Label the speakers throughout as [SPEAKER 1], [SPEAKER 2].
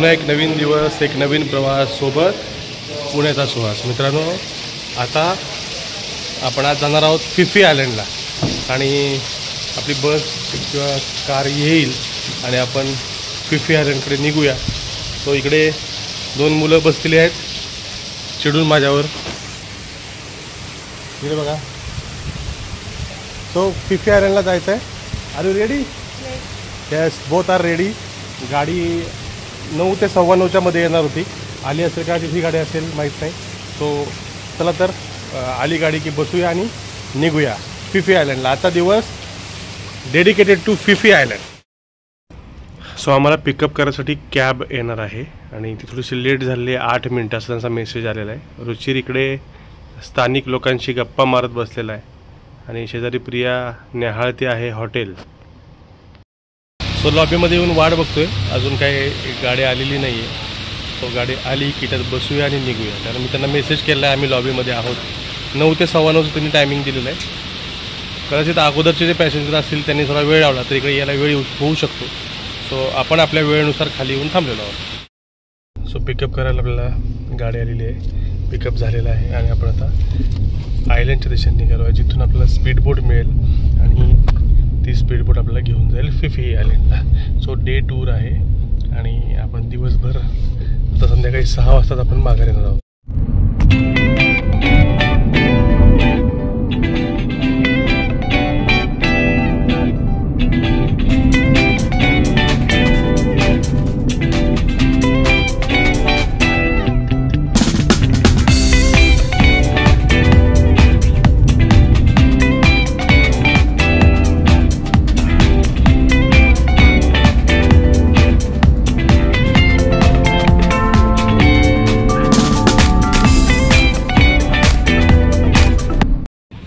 [SPEAKER 1] पुन्हा एक नवीन दिवस, एक नवीन प्रवास, सोबत पुण्याचा सुहास. मित्रांनो, आता आपण आज जाणार आहोत फिफी आयलंडला आणि आपली बस किंवा कार येईल आणि आपण फिफी आयलंडकडे निघूया. तो इकडे 2 मुलं बसलेली आहेत चिडून माझ्यावर. इकडे बघा. सो फिफी आयलंडला जायचं आहे. Are you ready? Yes, both are ready. गाडी 9 ते 9:15च्या मध्ये येणार होती. आली असेल का तिथली गाडी असेल माहीत नाही. सो चला तर आली गाडी की बसूया आणि निघूया फिफी आयलंडला. आजचा दिवस dedicated to Phi Phi island. So आम्हाला पिकअप करायसाठी कॅब येणार आहे आणि ती थोडीशी लेट झाली आहे. 8 मिनटं असा त्यांचा मेसेज आलेला आहे. रुचिर इकडे स्थानिक लोकांशी गप्पा मारत बसलेला आहे आणि शेजारी प्रिया न्याहाळते आहे हॉटेल. सो लॉबीमध्ये येऊन वाट बघतोय, अजून काही गाडी आलेली नाही आहे. तो गाडी आली की त्यात बसूया आणि निघूया. कारण मी त्यांना मेसेज केला आहे आम्ही लॉबीमध्ये आहोत. 9 ते 9:15 त्यांनी टायमिंग दिलेलं आहे. कदाचित अगोदरचे जे पॅसेंजर असतील त्यांनी थोडा वेळ लावला तर इकडे यायला वेळ होऊ शकतो. सो आपण आपल्या वेळेनुसार खाली येऊन थांबलेलो आहोत. सो पिकअप करायला आपल्याला गाडी आलेली आहे, पिकअप झालेला आहे आणि आपण आता आयलंडच्या दिशेने निघालो आहे जिथून आपल्याला स्पीडबोट मिळेल आणि ती स्पीडबोट आपल्याला घेऊन जाईल फिफी आयलंडला. सो डे टूर आहे आणि आपण दिवसभर आता संध्याकाळी 6 वाजताच आपण माघारी येणार आहोत.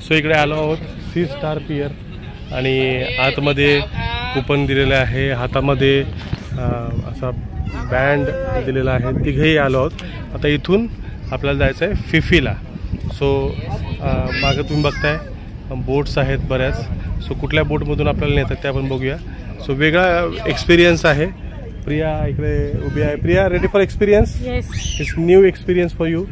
[SPEAKER 1] सो इकडे आलो आहोत 3 स्टार पियर आणि आतमध्ये कुपन दिलेलं आहे, हातामध्ये असा बँड दिलेला आहे. तिघेही आलो आहोत. आता इथून आपल्याला जायचं आहे फिफीला. सो मागं तुम्ही बघताय बोट्स आहेत बऱ्याच. सो कुठल्या बोटमधून आपल्याला नेतात ते आपण बघूया. सो वेगळा एक्सपिरियन्स आहे. प्रिया इकडे उभी आहे. Priya, ready for experience? It's new experience for you.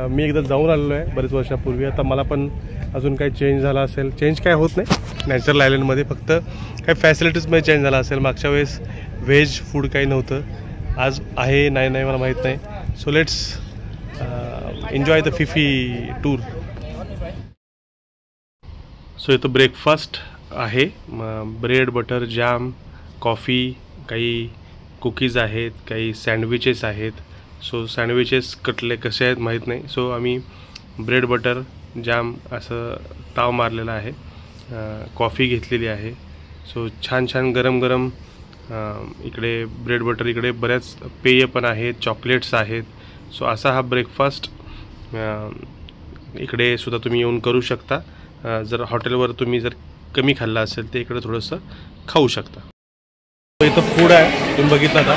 [SPEAKER 1] मी एकदा जाऊन आलेलो आहे बरेच वर्षापूर्वी. आता मला पण अजून काही चेंज झाला असेल. चेंज काय होत नाही नॅचरल आयलंडमध्ये, फक्त काही फॅसिलिटीजमध्ये चेंज झाला असेल. मागच्या वेळेस व्हेज फूड काही नव्हतं, आज आहे नाही मला माहीत नाही. So let's enjoy the Phi Phi tour. So इथं ब्रेकफास्ट आहे, ब्रेड बटर जॅम कॉफी, काही कुकीज आहेत, काही सँडविचेस आहेत. सो सँडविचेस कटले कसे आहेत माहीत नाही. सो आम्ही ब्रेड बटर जाम असं ताव मारलेला आहे. कॉफी घेतलेली आहे. सो छान गरम गरम इकडे ब्रेड बटर, इकडे बऱ्याच पेय पण आहेत, चॉकलेट्स आहेत. सो असा हा ब्रेकफास्ट इकडे सुद्धा तुम्ही येऊन करू शकता. जर हॉटेलवर तुम्ही जर कमी खाल्ला असेल तर इकडे थोडंसं खाऊ शकता. इथं फूड आहे तुम्ही बघितलं आता.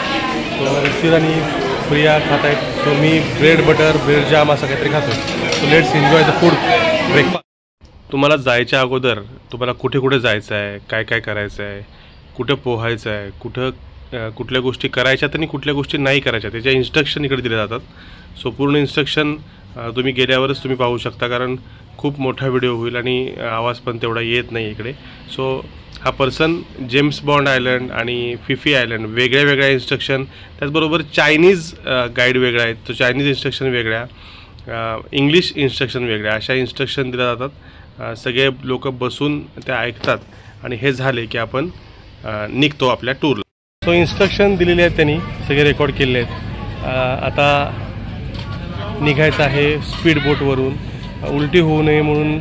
[SPEAKER 1] सो रुचिर आणि प्रिया खात आहेत. सो मी ब्रेड बटर ब्रेड जाम असं काहीतरी खातो. So let's enjoy the food breakfast. तुम्हाला जायच्या अगोदर तुम्हाला कुठे कुठे जायचं आहे, काय काय करायचं आहे, कुठं पोहायचं आहे, कुठल्या गोष्टी करायच्यात आणि कुठल्या गोष्टी नाही करायच्या, त्याच्या इन्स्ट्रक्शन इकडे दिले जातात. सो पूर्ण इन्स्ट्रक्शन तुम्ही गेल्यावरच तुम्ही पाहू शकता, कारण खूप मोठा व्हिडिओ होईल आणि आवाज पण तेवढा येत नाही इकडे. सो हा पर्सन जेम्स बॉन्ड आयलंड आणि फिफी आयलंड वेगळ्या इन्स्ट्रक्शन, त्याचबरोबर चायनीज गाईड वेगळा आहे, तो चायनीज इन्स्ट्रक्शन वेगळ्या, इंग्लिश इन्स्ट्रक्शन वेगळ्या, अशा इन्स्ट्रक्शन दिल्या जातात. सगळे लोक बसून ते ऐकतात आणि हे झाले की आपण निघतो आपल्या टूरला. सो इन्स्ट्रक्शन दिलेले आहेत त्यांनी, सगळे रेकॉर्ड केलेले आहेत. आता निघायचं आहे स्पीड बोटवरून. उलटी होऊ नये म्हणून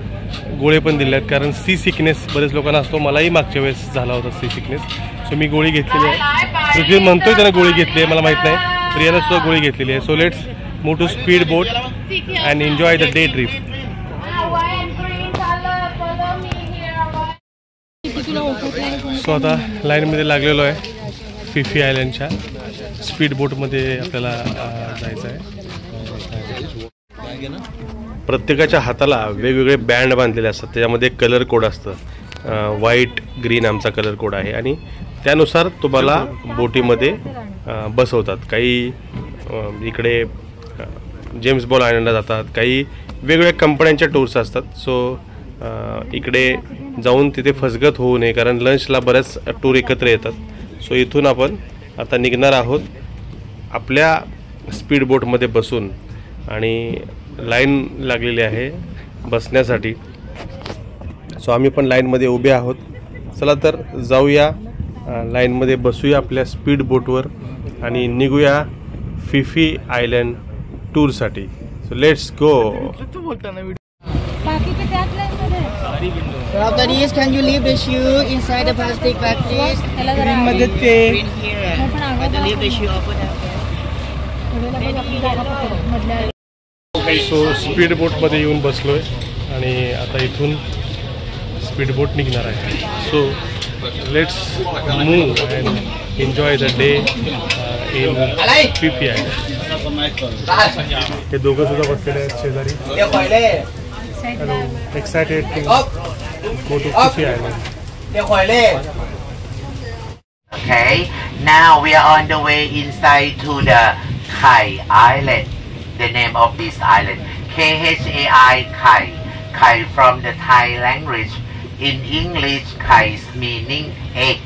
[SPEAKER 1] गोळे पण दिले आहेत, कारण सी सिकनेस बरेच लोकांना असतो. मलाही मागच्या वेळेस झाला होता सी सिकनेस. सो मी गोळी घेतलेली आहे. रुचिर म्हणतोय त्याने गोळी घेतली आहे, मला माहीत नाही. प्रियाने सुद्धा गोळी घेतलेली आहे. So let's move to speed boat and enjoy the day trip. So आता लाईनमध्ये लागलेलो आहे फिफी आयलंडच्या स्पीड बोटमध्ये आपल्याला जायचं आहे. प्रत्येकाच्या हाताला वेगवेगळे बँड बांधलेले असतात, त्याच्यामध्ये कलर कोड असतं. व्हाईट ग्रीन आमचा कलर कोड आहे आणि त्यानुसार तुम्हाला बोटीमध्ये बसवतात. काही इकडे जेम्स बॉन्ड आयलंडला जातात, काही वेगवेगळ्या कंपन्यांच्या टूर्स असतात. सो इकडे जाऊन तिथे फसगत होऊ नये, कारण लंचला बऱ्याच टूर एकत्र येतात. सो इथून आपण आता निघणार आहोत आपल्या स्पीड बोटमध्ये बसून, आणि लाईन लागलेली आहे बसण्यासाठी. सो आम्ही पण लाईनमध्ये उभे आहोत. चला तर जाऊया, लाईनमध्ये बसूया आपल्या स्पीड बोटवर आणि निघूया फिफी आयलंड टूरसाठी. So let's go.
[SPEAKER 2] After this, can you leave the shoe inside the plastic bag, please? Green here. Can you leave the shoe over there?
[SPEAKER 1] So speed बोटमध्ये येऊन बसलोय आणि आता इथून स्पीड बोट निघणार आहे. So let's move and enjoy the day in Phi Phi island. हे दोघं सुद्धा बसलेले आहेत शेजारी. Hello, excited to go to Phi Phi island.
[SPEAKER 3] Okay, now we are on the way inside to the Kai Island. The name of this island, Khai, Kai. Kai from the Thai language. In English, Kai's meaning egg.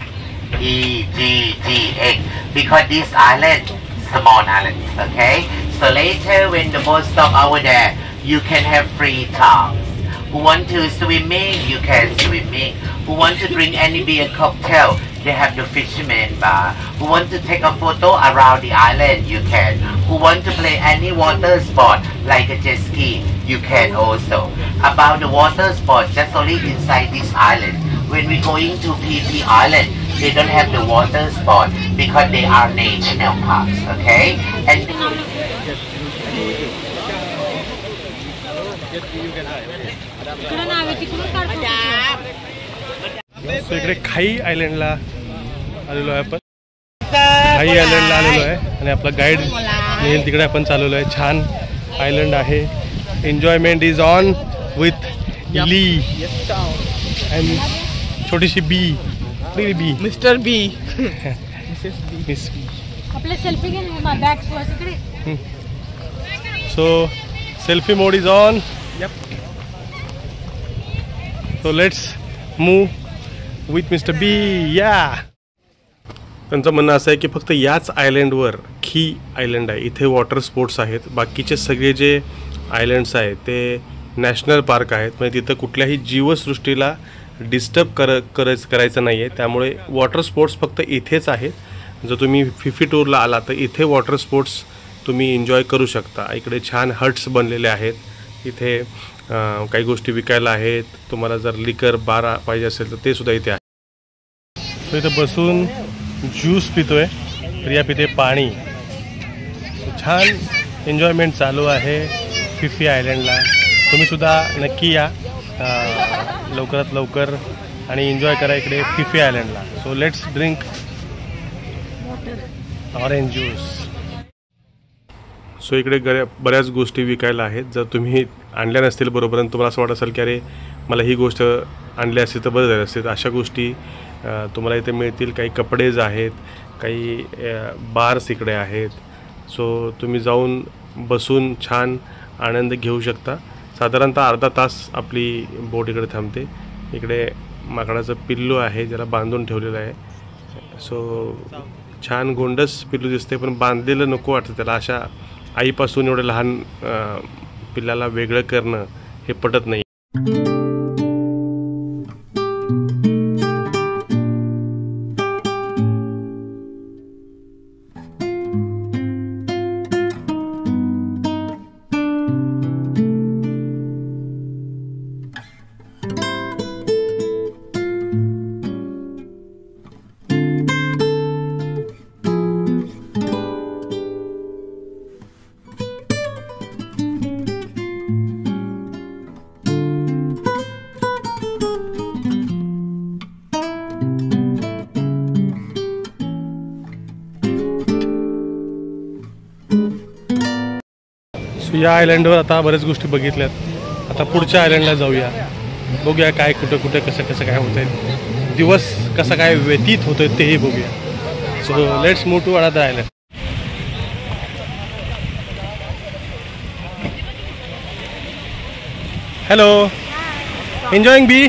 [SPEAKER 3] E-G-G, egg. Because this island, small island, okay? So later when the boat stop over there, you can have free talks. Who want to swimming, you can swimming. Who want to drink any beer cocktail, they have the fisherman bar. Who want to take a photo around the island, you can. Who want to play any water sport like a jet ski, you can also. About the water sport, just only inside this island. When we going to PP Island, they don't have the water sport because they are national parks, okay? And
[SPEAKER 1] so इकडे खाई आयलंडला आलेलो आहे आपण. खाई आयलंडला आलेलो आहे आणि आपला गाईड नेहमी तिकडे आपण चालवलो आहे. छान आयलंड आहे. Enjoyment is on with Lee and छोटीशी B, B
[SPEAKER 2] Mr. B.
[SPEAKER 1] Miss.
[SPEAKER 4] आपले सेल्फी घे ना बॅग इकडे.
[SPEAKER 1] So selfie mode is on. So let's move with mister B. या त्यांचं म्हणणं असं आहे की फक्त याच आयलंडवर खी आयलंड आहे, इथे वॉटर स्पोर्ट्स आहेत. बाकीचे सगळे जे आयलंड्स आहेत ते नॅशनल पार्क आहेत. म्हणजे तिथं कुठल्याही जीवसृष्टीला डिस्टर्ब करायचं नाही आहे. त्यामुळे वॉटर स्पोर्ट्स फक्त इथेच आहेत. जर तुम्ही फिफी टूरला आला तर इथे वॉटर स्पोर्ट्स तुम्ही एन्जॉय करू शकता. इकडे छान हट्स बनलेले आहेत. इथे काही गोष्टी विकायला आहेत. तुम्हाला जर लिकर बार पाहिजे असेल तर ते सुद्धा इथे आहे. सो इथं बसून ज्यूस पितोय, प्रिया पिते पाणी. छान एन्जॉयमेंट चालू आहे फिफी आयलंडला. तुम्हीसुद्धा नक्की या लवकरात लवकर आणि एन्जॉय करा इकडे फिफी आयलंडला. So let's drink orange juice. So इकडे बऱ्याच गोष्टी विकायला आहेत. जर तुम्ही आणल्या नसतील बरोबर आणि तुम्हाला असं वाटत असेल की अरे मला ही गोष्ट आणली असती तर बरं झालं असते, अशा गोष्टी तुम्हाला इथे मिळतील. काही कपडेज आहेत, काही बार्स इकडे आहेत. सो तुम्ही जाऊन बसून छान आनंद घेऊ शकता. साधारणतः अर्धा तास आपली बोट इकडे थांबते. इकडे माकडाचं पिल्लू आहे ज्याला बांधून ठेवलेलं आहे. सो छान गोंडस पिल्लू दिसते, पण बांधलेलं नको वाटतं त्याला. अशा आईपासून एवढं लहान पिल्लाला वेगळं करणं हे पटत नाही. या आयलंडवर आता बऱ्याच गोष्टी बघितल्यात. आता पुढच्या आयलंडला जाऊया, बघूया काय कुठं कुठं कसं कसं काय होत आहे. दिवस कसा काय व्यतीत होतोय तेही बघूया. So let's move to another island. Hello, enjoying बी?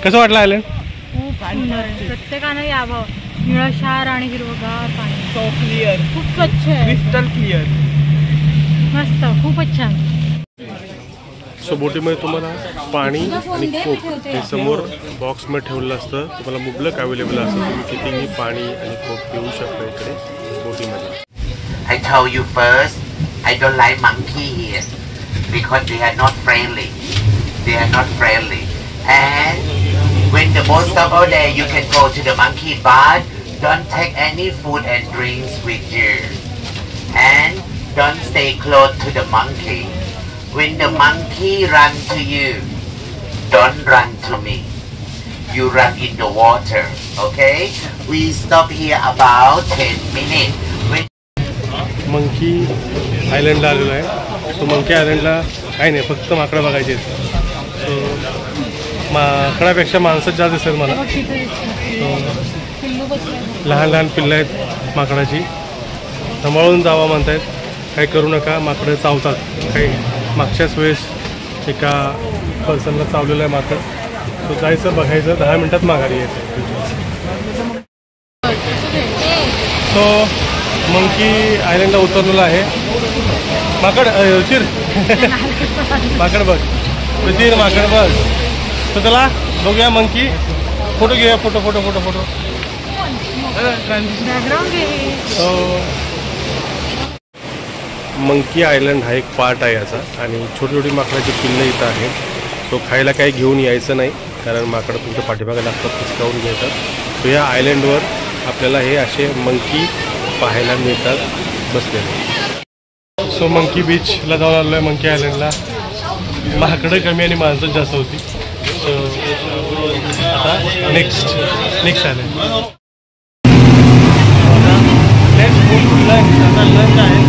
[SPEAKER 1] कसं वाटलं आयलंड?
[SPEAKER 4] खूप सुंदर, प्रत्येकानं यावं. निळशार आणि हिरवगार पाणी,
[SPEAKER 2] So clear.
[SPEAKER 4] खूप स्वच्छ आहे,
[SPEAKER 2] Crystal clear.
[SPEAKER 4] मस्त, खूपच छान.
[SPEAKER 1] सो बोटीमध्ये तुम्हाला पाणी आणि कोक हे समोर बॉक्समध्ये ठेवलेलं असतं. तुम्हाला मुबलक अवेलेबल असतं. तुम्ही कितीही पाणी आणि कोक पिऊ शकता इकडे बोटीमध्ये.
[SPEAKER 3] I told you first, I don't like monkey here because they are not friendly. They are not friendly. And when the boat stop over there, you can go to the monkey bar. Don't take any food and drinks with you. And don't stay close to the monkey. When the monkey run to you, don't run to me. You run in the water, okay? We stop here about 10 minutes. When
[SPEAKER 1] monkey आयलंडला आलेलो आहे. So monkey आयलंडला काही नाही, फक्त माकडं बघायचे आहेत. So माकडापेक्षा माणसंच जास्त दिसतात मला.
[SPEAKER 4] बघ तिथे दिसतं. पिल्लू बसलंय.
[SPEAKER 1] लहान लहान पिल्लं आहेत माकडाची. सांभाळून जावा म्हणतायत, काही करू नका, माकडं चावतात. काही मागच्याच वेळेस एका पर्सनला चावलेलं आहे माकड. सो जायचं, बघायचं, 10 मिनटात माघारी यायचं. सो मंकी आयलंडला उतरलेलं आहे. माकड रुचिर माकड बघ, रुचिर माकड बघ. तर चला बघूया मंकी. फोटो घेऊया, photo photo photo photo.
[SPEAKER 4] Background घे.
[SPEAKER 1] सो मंकी आयलंड हा एक पार्ट आहे याचा. आणि छोटी छोटी माकडाची पिल्लं इथं आहेत. सो खायला काही घेऊन यायचं नाही, कारण माकडं तुमच्या पाठीमागे लागतात, हिसकावून घेतात. सो या आयलंडवर आपल्याला हे असे मंकी पाहायला मिळतात बसलेले. सो मंकी बीचला जाऊन आलो आहे. मंकी आयलंडला माकडं कमी आणि माणसं जास्त होती. सो आता next island. Let's go to lunch. आता लंच आहे.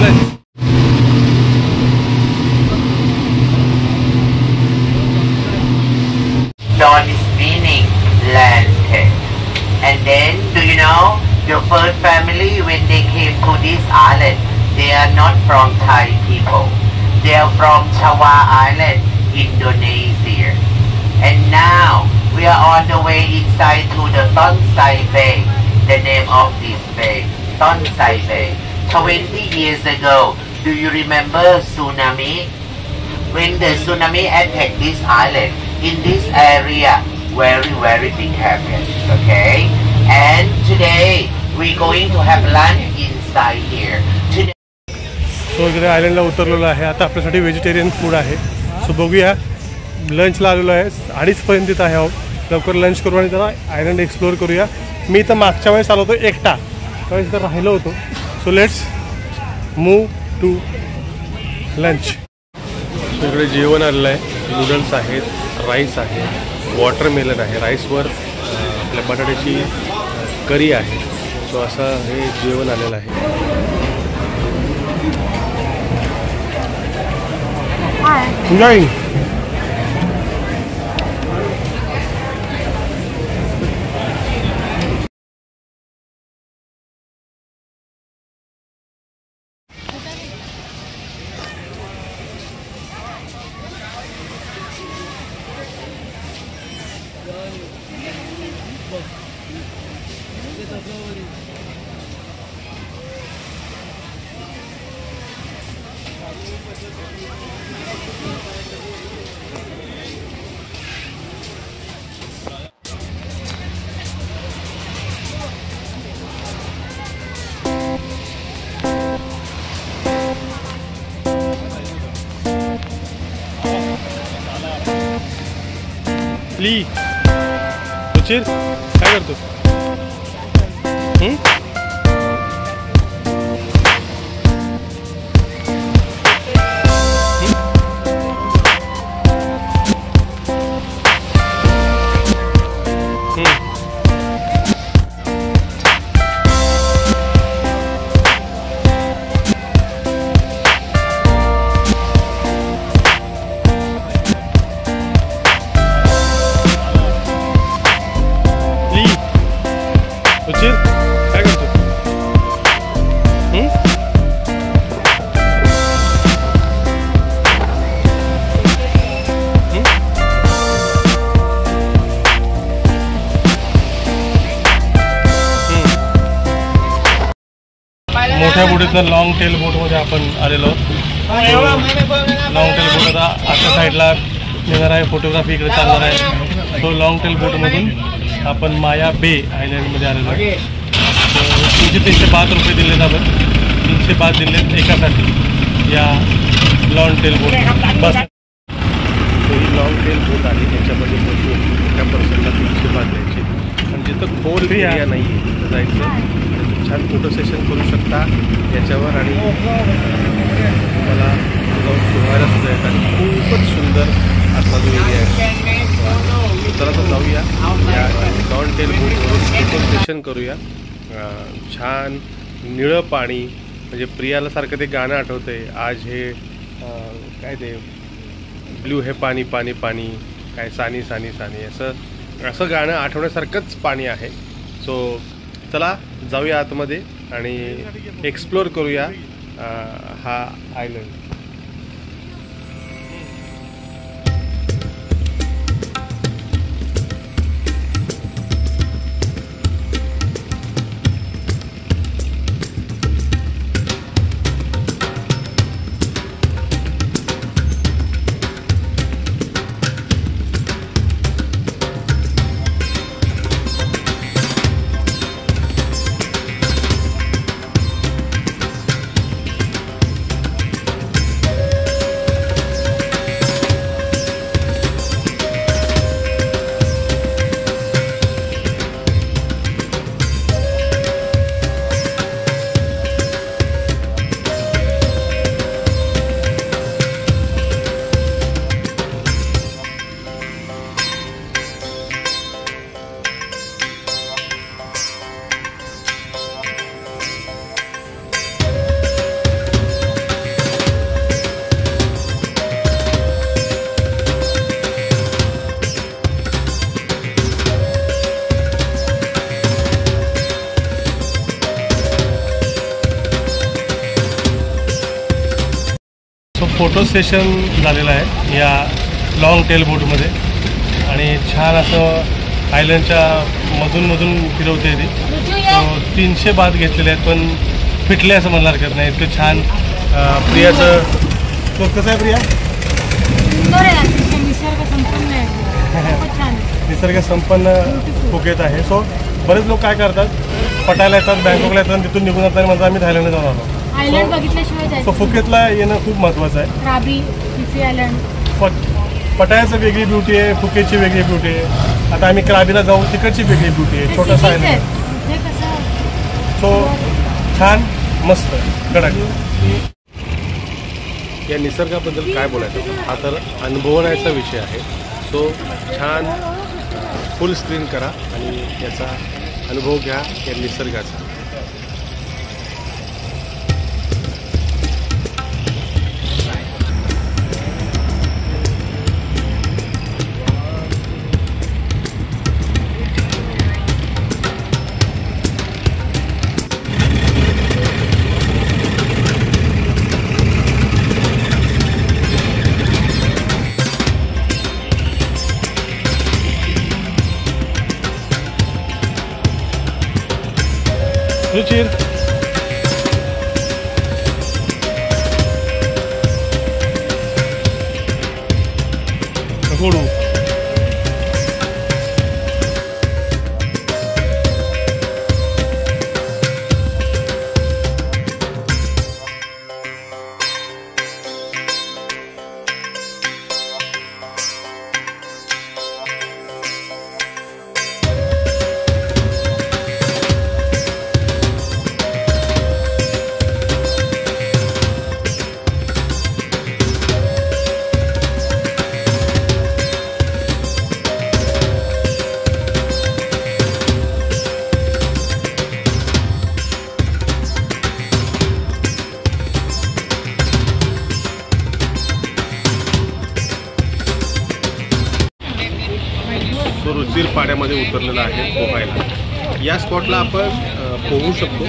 [SPEAKER 1] Lunch
[SPEAKER 3] Dawn is meaning landscape. And then, do you know, the first family, when they came to this island, they are not from Thai people. They are from Java Island, Indonesia. And now, we are on the way inside to the Tonsai Bay, the name of this bay, Tonsai Bay. 20 years ago, do you remember tsunami? When the tsunami attacked this island, in this area, very big happened, okay? And today, we're going to have lunch inside here. Today.
[SPEAKER 1] So इकडे आयलंडला उतरलेलो आहे. आता आपल्यासाठी vegetarian food आहे. So बघूया. लंचला आलेलो आहे. 2:30 इथं आहे. आहोत लवकर लंच करू आणि जरा आयलंड एक्सप्लोअर करूया. मी तर मागच्या वेळेस आलो होतो एकटा, त्यावेळेस इथं राहिलो होतो. So let's move to lunch. इकडे जेवण आलेलं आहे. नूडल्स आहेत, राईस आहे, वॉटरमेलन आहे, राईसवर आपल्या बटाट्याची करी आहे. सो असं हे जेवण आलेलं आहे. एन्जॉयिंग. ली रुचिर काय करतो? इथं लॉंग टेल बोटमध्ये आपण आलेलो लॉंग टेल बोट आता आजच्या साईडला निघणार आहे, फोटोग्राफी इकडे चालणार आहे. तो लॉंग टेल बोटमधून आपण माया बे आयलंडमध्ये आलेलो आहे. 300-305 रुपये दिलेत आपण, 305 दिलेत एकासाठी या लॉंग टेल बोट. बस ही लॉंग टेल बोट आहे, याच्यामध्ये बसून एका पर्सनला 305 द्यायचे. आणि जिथं खोल एरिया नाही आहे तिथं जायचं, छान फोटो सेशन करू शकता याच्यावर. आणि तुम्हाला जाऊन फिरवायला सुद्धा येतात. खूपच सुंदर असा जो एरिया आहे. चला तर जाऊया या लॉंग टेल बोटवरून फोटो सेशन करूया. छान निळं पाणी, म्हणजे प्रियाला सारखं ते गाणं आठवतंय, आज हे काय ते ब्ल्यू हे पाणी पाणी पाणी काय सानी सानी सानी असं गाणं आठवण्यासारखंच पाणी आहे. सो चला जाऊया आतमध्ये आणि एक्सप्लोर करूया हा आयलंड. फोटो सेशन झालेलं आहे या लॉंग टेल बोटमध्ये. आणि छान असं आयलंडच्या मधून फिरवते ती. 300 बात घेतलेले आहेत, पण फिटले असं म्हणणार हरकत नाही. इतकं छान प्रियाचं तो कसं आहे प्रिया? निसर्ग संपन्न फुकेत आहे. सो बरेच लोक काय करतात, पटायला येतात, बँकॉकला येतात, तिथून निघून जातात, म्हणतात आम्ही थायलंडला जाऊन आलो.
[SPEAKER 4] आयलंड बघितल्याशिवाय
[SPEAKER 1] सो फुकेतला येणं खूप महत्त्वाचं आहे.
[SPEAKER 4] राबी फिफी आयलंड
[SPEAKER 1] पटायाचं वेगळी ब्युटी आहे, फुकेची वेगळी ब्युटी आहे. आता आम्ही क्राबीला जाऊ, तिकडची वेगळी ब्युटी आहे, छोटंसं आहे. सो छान मस्त कडक. या निसर्गाबद्दल काय बोलायचं, हा तर अनुभवण्याचा विषय आहे. सो छान फुल स्क्रीन करा आणि याचा अनुभव घ्या या निसर्गाचा. रुचिर गोडू तो रुचिर पाण्यामध्ये उतरलेला आहे पोहायला. या स्पॉटला आपण पोहू शकतो.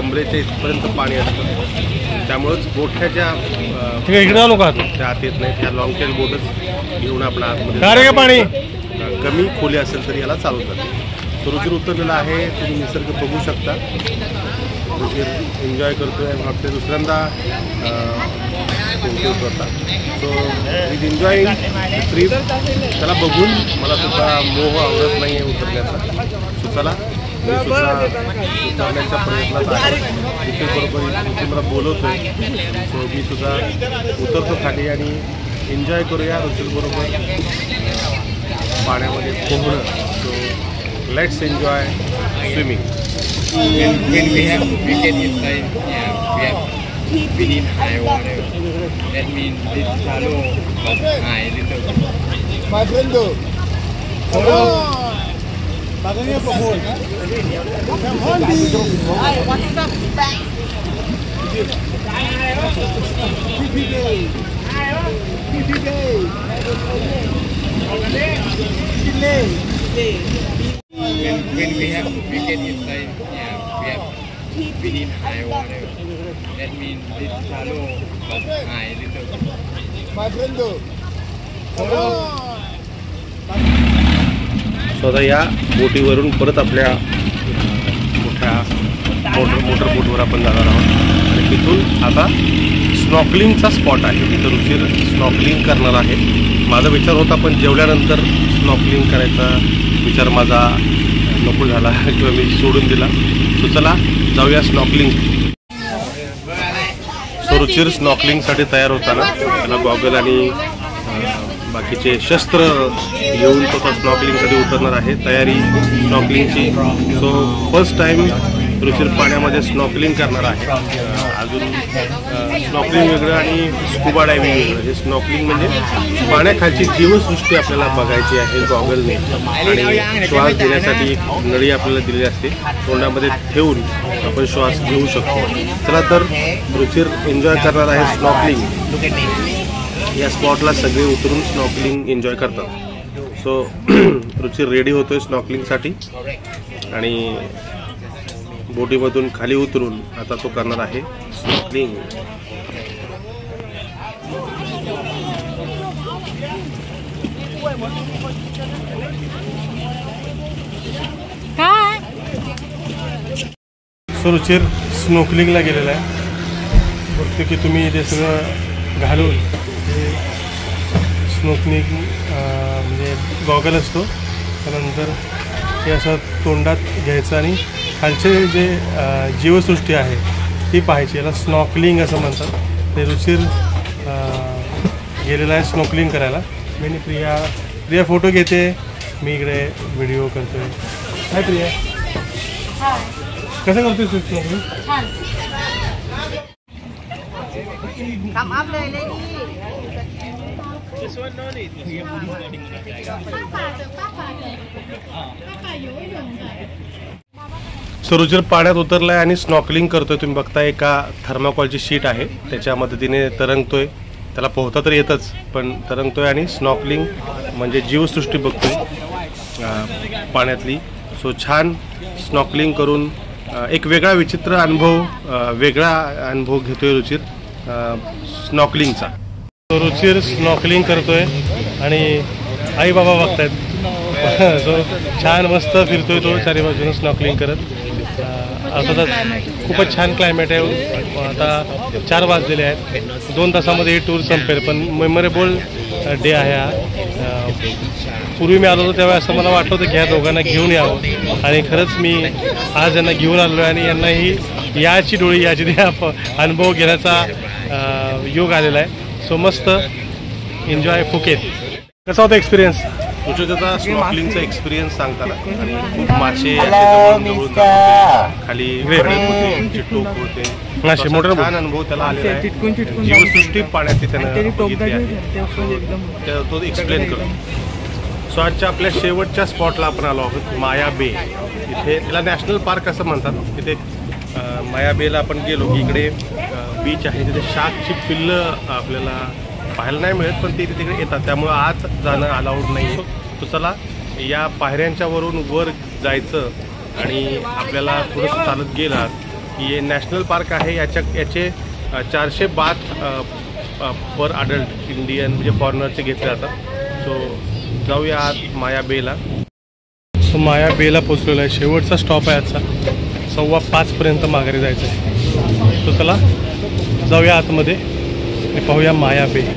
[SPEAKER 1] कमरेच्या इथपर्यंत पाणी असतं, त्यामुळेच मोठ्या ज्या इकडे आलो का त्या आत येत नाहीत. ह्या लॉंग टेल बोटच घेऊन आपला आतमध्ये पाणी कमी खोली असेल तरी याला चालवतात. तो रुचिर उतरलेला आहे, तुम्ही निसर्ग बघू शकता. एन्जॉय करतो आहे. वाटते दुसऱ्यांदा होता. So is enjoying trip. त्याला बघून मला सुद्धा मोह आवडत नाही आहे उतरण्याचा. सो चला मी सुद्धा उतरण्याच्या प्रयत्नात आहे. तिथे बरोबर तिथे मला बोलवतो आहे. सो मी सुद्धा उतरतो खाली आणि एन्जॉय करूया रुचिरबरोबर पाण्यामध्ये पोहणं. So let's enjoy swimming.
[SPEAKER 5] When we have we get inside, yeah, we need high water. That means it's shallow but high little.
[SPEAKER 6] My friend, come on.
[SPEAKER 5] When we get inside, yeah, we need high water. That means it's shallow but high little.
[SPEAKER 6] My friend, come on.
[SPEAKER 1] So आता या बोटीवरून परत आपल्या मोठ्या motor बोटवर आपण जाणार आहोत आणि तिथून आता स्नॉकलिंगचा स्पॉट आहे. तिथं रुचिर स्नॉकलिंग करणार आहे. माझा विचार होता पण जेवल्यानंतर स्नॉकलिंग करायचा विचार माझा नको झाला किंवा मी सोडून दिला. सो चला जाऊया स्नॉकलिंग. सो रुचिर स्नॉकलिंगसाठी तयार होताना त्याला गॉगल आणि बाकीचे शस्त्र घेऊन तो स्नॉकलिंगसाठी उतरणार आहे. तयारी स्नॉकलिंगची. सो फर्स्ट टाईम रुचिर पाण्यामध्ये स्नॉकलिंग करणार आहे. अजून स्नॉकलिंग वेगळं आणि स्कुबा डायव्हिंग वेगळं. हे स्नॉकलिंग म्हणजे पाण्याखालची जीवसृष्टी आपल्याला बघायची आहे गॉगलने आणि श्वास घेण्यासाठी एक नळी आपल्याला दिलेली असते. तोंडामध्ये ठेवून आपण श्वास घेऊ शकतो. चला तर रुचिर एन्जॉय करणार आहे स्नॉकलिंग. या स्पॉटला सगळे उतरून स्नॉकलिंग एन्जॉय करतात. सो रुचिर रेडी होतोय स्नॉकलिंगसाठी आणि बोटीमधून खाली उतरून आता तो करणार आहे स्नॉकलिंग. सो रुचिर स्नॉकलिंगला गेलेला आहे. बघतो की तुम्ही ते सगळं घालून स्नॉकलिंग म्हणजे गॉगल असतो त्यानंतर हे असं तोंडात घ्यायचं आणि खालचे जे जीवसृष्टी आहे ती पाहायची. याला स्नॉकलिंग असं म्हणतात. ते रुचिर गेलेला आहे स्नॉकलिंग करायला. मी प्रिया फोटो घेते. मी इकडे व्हिडिओ करतोय. काय प्रिया कसं करतोय snorkelling?
[SPEAKER 2] Come up, lady.
[SPEAKER 1] So Ruchir पाण्यात उतरलाय आणि स्नॉकलिंग करतोय. तुम्ही बघताय एका थर्माकॉलची शीट आहे त्याच्या मदतीने तरंगतोय. त्याला पोहता तर येतच पण तरंगतोय आणि स्नॉकलिंग म्हणजे जीवसृष्टी बघतोय पाण्यातली. सो छान स्नॉकलिंग करून एक वेगळा विचित्र वेगळा अनुभव घेतोय रुचिर स्नॉकलिंगचा. सो रुचिर स्नॉकलिंग करतोय आणि आई बाबा बघतायत. सो छान मस्त फिरतोय तो चारी बाजूने स्नॉकलिंग करत. अर्थातच खूपच छान क्लायमेट आहे. आता 4 वाजलेले आहेत. 2 तासामध्ये ही टूर संपेल पण मेमोरेबल डे आहे हा. पूर्वी मी आलो होतो तेव्हा असं मला वाटलं होतं की ह्या दोघांना घेऊन यावं आणि खरंच मी आज यांना घेऊन आलो आहे आणि यांना ही याची डोळी याची अनुभव घेण्याचा योग आलेला आहे. सो मस्त एन्जॉय फुकेत. कसा होता एक्सपिरियन्स? त्याचा स्नॉकलिंगचा एक्सपिरियन्स सांगताना आणि खूप मासे खाली टोक होते. मोठा छान अनुभव त्याला आलेला आहे. जीवसृष्टी पाण्यातली त्यानं बघितली आहे. तो एक्सप्लेन करतो. सो आजच्या आपल्या शेवटच्या स्पॉटला आपण आलो आहोत माया बे. इथे त्याला नॅशनल पार्क असं म्हणतात. तिथे माया बेला आपण गेलो की इकडे बीच आहे. तिथे शार्कची पिल्लं आपल्याला पाहायला नाही मिळत पण ते तिकडे येतात त्यामुळं आत जाणं अलाउड नाही. तो चला या पायऱ्यांच्या वरून वर जायचं आणि आपल्याला थोडंसं चालत गेलात की हे नॅशनल पार्क आहे. याचे 400 बाथ पर अडल्ट इंडियन म्हणजे फॉरेनरचे घेतले जातात. सो जाऊया आत माया बेला. सो माया बेला पोचलेला आहे. शेवटचा स्टॉप आहे आजचा. सो 4:15 माघारी जायचं आहे. तो चला जाऊया आतमध्ये आणि पाहूया माया बे.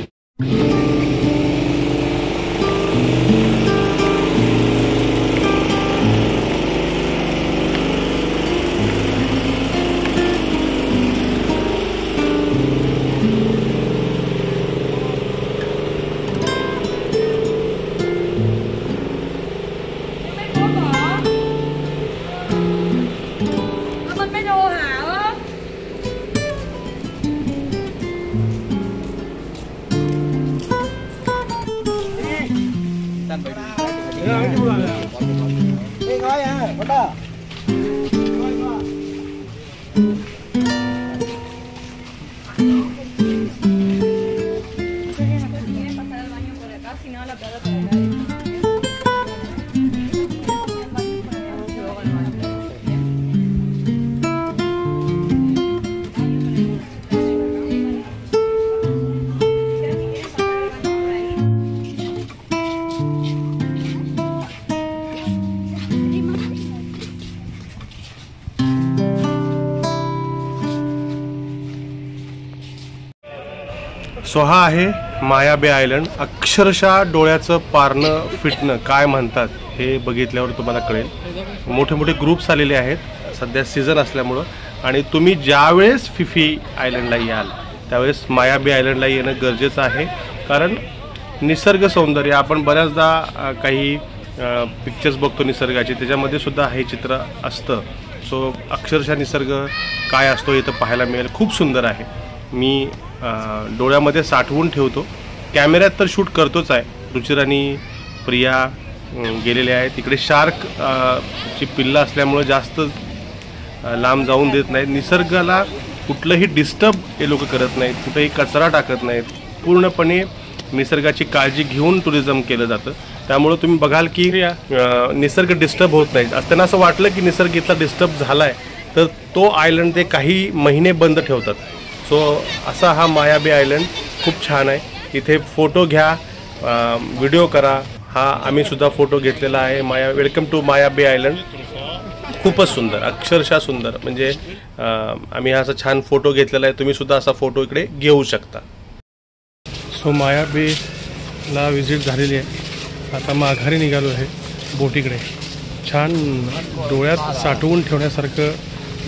[SPEAKER 1] सो हा आहे माया बे आयलंड. अक्षरशः डोळ्याचं पारणं फिटणं काय म्हणतात हे बघितल्यावर तुम्हाला कळेल. मोठे मोठे ग्रुप्स आलेले आहेत सध्या सीझन असल्यामुळं. आणि तुम्ही ज्यावेळेस फिफी आयलंडला याल त्यावेळेस माया बे आयलंडला येणं गरजेचं आहे. कारण निसर्ग सौंदर्य आपण बऱ्याचदा काही पिक्चर्स बघतो निसर्गाचे, त्याच्यामध्ये सुद्धा हे चित्र असतं. सो अक्षरशः निसर्ग काय असतो हे तर पाहायला मिळेल. खूप सुंदर आहे. मी डोळ्यामध्ये साठवून ठेवतो. कॅमेऱ्यात तर शूट करतोच आहे. रुचिरानी प्रिया गेलेले आहेत तिकडे. शार्क ची पिल्लं असल्यामुळं जास्त लांब जाऊन देत नाहीत. निसर्गाला कुठलंही डिस्टर्ब हे लोक करत नाहीत, कुठेही कचरा टाकत नाहीत. पूर्णपणे निसर्गाची काळजी घेऊन टुरिझम केलं जातं. त्यामुळं तुम्ही बघाल की निसर्ग डिस्टर्ब होत नाही. त्यांना असं वाटलं की निसर्ग इथला डिस्टर्ब झाला आहे तर तो आयलंड ते काही महिने बंद ठेवतात. सो असा हा माया बे आयलंड खूप छान आहे. इथे फोटो घ्या, व्हिडिओ करा. हा आम्ही सुद्धा फोटो घेतलेला आहे. वेलकम टू माया बे आयलंड. खूपच सुंदर, अक्षरशः सुंदर. म्हणजे आम्ही असा छान फोटो घेतलेला आहे. तुम्ही सुद्धा असा फोटो इकडे घेऊ शकता. सो माया बेला व्हिजिट झालेली आहे. आता माघारी निघालो आहे बोटीकडे. छान डोळ्यात साठवून ठेवण्यासारखं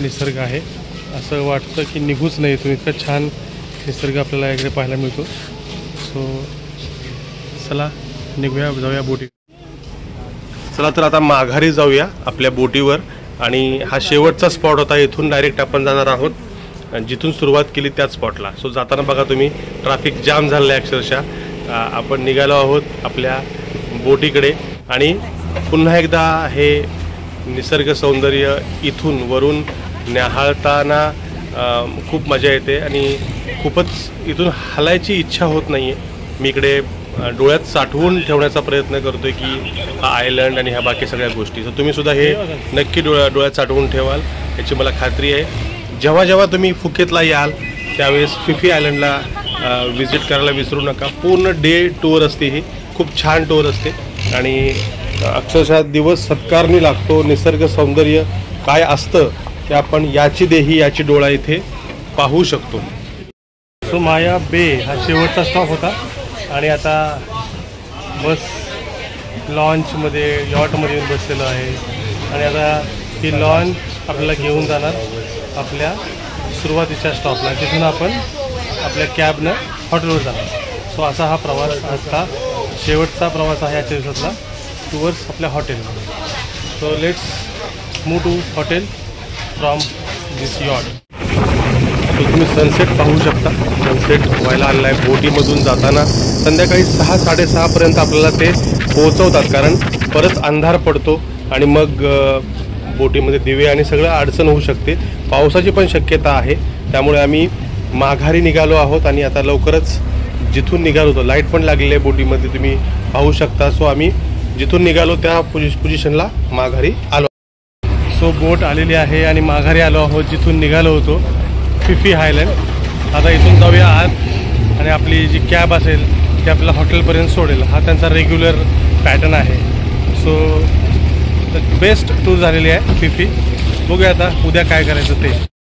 [SPEAKER 1] निसर्ग आहे. असं वाटतं की निघूच नाही इथून, इतका छान निसर्ग आपल्याला इकडे पाहायला मिळतो. सो चला निघूया, जाऊया बोटी. चला तर आता माघारी जाऊया आपल्या बोटीवर. आणि हा शेवटचा स्पॉट होता. इथून डायरेक्ट आपण जाणार आहोत जिथून सुरुवात केली त्याच स्पॉटला. सो जाताना बघा तुम्ही ट्रॅफिक जाम झालं आहे अक्षरशः. आपण निघालो आहोत आपल्या बोटीकडे. आणि पुन्हा एकदा हे निसर्ग सौंदर्य इथून वरून न्याहाळताना खूप मजा येते आणि खूपच इथून हलायची इच्छा होत नाही आहे. मी इकडे डोळ्यात साठवून ठेवण्याचा प्रयत्न करतोय की हा आयलंड आणि ह्या बाकी सगळ्या गोष्टी. सो तुम्ही सुद्धा हे नक्की डोळ्यात साठवून ठेवाल याची मला खात्री आहे. जेव्हा जेव्हा तुम्ही फुकेतला याल त्यावेळेस फिफी आयलंडला व्हिजिट करायला विसरू नका. पूर्ण डे टूर असते ही, खूप छान टूर असते आणि अक्षरशः दिवस सत्कारणी लागतो. निसर्ग सौंदर्य काय असतं ते आपण याची देही याची डोळा इथे पाहू शकतो. सो माया बे हा शेवटचा स्टॉप होता आणि आता बस लॉन्चमध्ये यॉटमध्ये बसलेलो आहे. आणि आता ही लॉन्च आपल्याला घेऊन जाणार आपल्या सुरुवातीच्या स्टॉपला. तिथून आपण आपल्या कॅबनं हॉटेलवर जाणार. सो असा हा प्रवास, आता शेवटचा प्रवास आहे याच्या दिवसातला टुवर्ड्स आपल्या हॉटेलमध्ये. So let's move to hotel from this yacht. तो तुम्ही सनसेट पाहू शकता. सनसेट व्हायला आलेला आहे. बोटीमधून जाताना संध्याकाळी 6-6:30पर्यंत आपल्याला ते पोहोचवतात, कारण परत अंधार पडतो आणि मग बोटीमध्ये दिवे आणि सगळं अडचण होऊ शकते. पावसाची पण शक्यता आहे. त्यामुळे आम्ही माघारी निघालो आहोत आणि आता लवकरच जिथून निघालो होतो, लाईट पण लागलेली आहे बोटीमध्ये तुम्ही पाहू शकता. सो आम्ही जिथून निघालो त्या पोझिशनला माघारी आलो. सो बोट आलेली आहे आणि माघारी आलो आहोत जिथून निघालो होतो, फिफी आयलंड. आता इथून जाऊया आत आणि आपली जी कॅब असेल ती आपल्याला हॉटेलपर्यंत सोडेल. हा त्यांचा रेग्युलर पॅटर्न आहे. सो बेस्ट टूर झालेली आहे फिफी. बघूया आता उद्या काय करायचं ते.